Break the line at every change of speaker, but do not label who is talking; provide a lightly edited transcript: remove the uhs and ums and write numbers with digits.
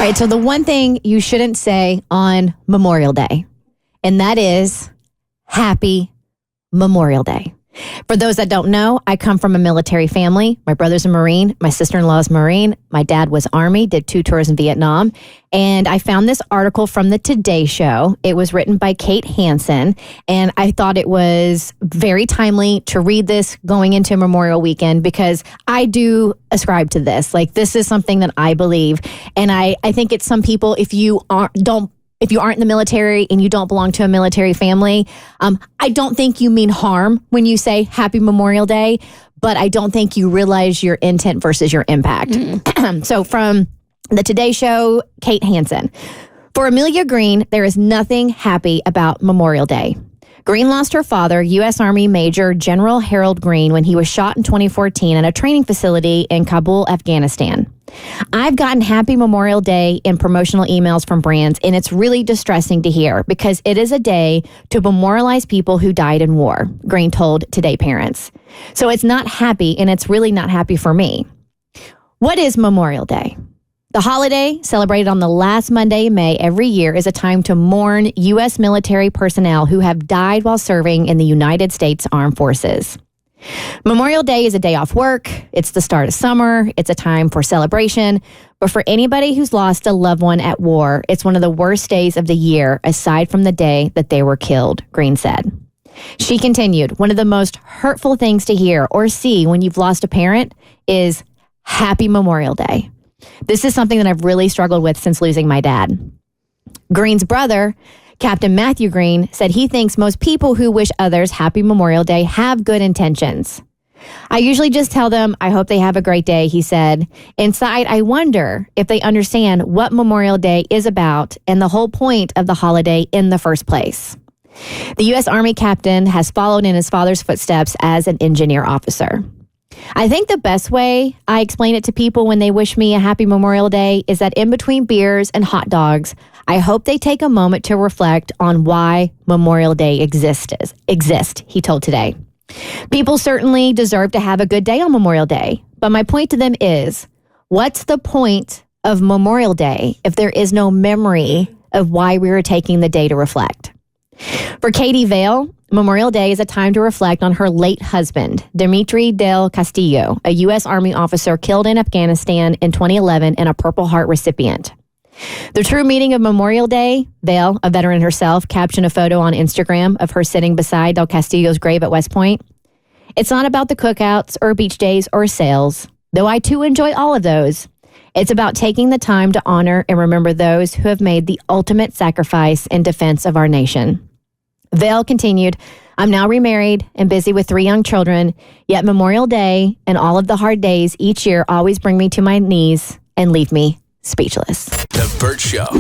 right, so the one thing you shouldn't say on Memorial Day, and that is Happy Memorial Day. For those that don't know, I come from a military family. My brother's a Marine. My sister-in-law is Marine. My dad was Army, did 2 tours in Vietnam. And I found this article from the Today Show. It was written by Kate Hansen. And I thought it was very timely to read this going into Memorial Weekend because I do ascribe to this. Like, this is something that I believe. And I think it's some people, if you aren't in the military and you don't belong to a military family, I don't think you mean harm when you say Happy Memorial Day, but I don't think you realize your intent versus your impact. So from the Today Show, Kate Hansen. For Amelia Green, there is nothing happy about Memorial Day. Green lost her father, U.S. Army Major General Harold Green, when he was shot in 2014 at a training facility in Kabul, Afghanistan. I've gotten Happy Memorial Day in promotional emails from brands, and it's really distressing to hear because it is a day to memorialize people who died in war, Green told Today parents. So it's not happy, and it's really not happy for me. What is Memorial Day? The holiday, celebrated on the last Monday in May every year, is a time to mourn U.S. military personnel who have died while serving in the United States Armed Forces. Memorial Day is a day off work. It's the start of summer. It's a time for celebration. But for anybody who's lost a loved one at war, it's one of the worst days of the year, aside from the day that they were killed, Green said. She continued, one of the most hurtful things to hear or see when you've lost a parent is Happy Memorial Day. This is something that I've really struggled with since losing my dad. Green's brother, Captain Matthew Green, said he thinks most people who wish others Happy Memorial Day have good intentions. I usually just tell them, I hope they have a great day, he said. Inside, I wonder if they understand what Memorial Day is about and the whole point of the holiday in the first place. The U.S. Army captain has followed in his father's footsteps as an engineer officer. I think the best way I explain it to people when they wish me a happy Memorial Day is that in between beers and hot dogs, I hope they take a moment to reflect on why Memorial Day exists, he told Today. People certainly deserve to have a good day on Memorial Day, but my point to them is, what's the point of Memorial Day if there is no memory of why we were taking the day to reflect? For Katie Vale, Memorial Day is a time to reflect on her late husband, Dimitri del Castillo, a U.S. Army officer killed in Afghanistan in 2011 and a Purple Heart recipient. The true meaning of Memorial Day, Vale, a veteran herself, captioned a photo on Instagram of her sitting beside Del Castillo's grave at West Point. It's not about the cookouts or beach days or sales, though I too enjoy all of those. It's about taking the time to honor and remember those who have made the ultimate sacrifice in defense of our nation. Vale continued, I'm now remarried and busy with 3 young children, yet Memorial Day and all of the hard days each year always bring me to my knees and leave me speechless.
The Bert Show.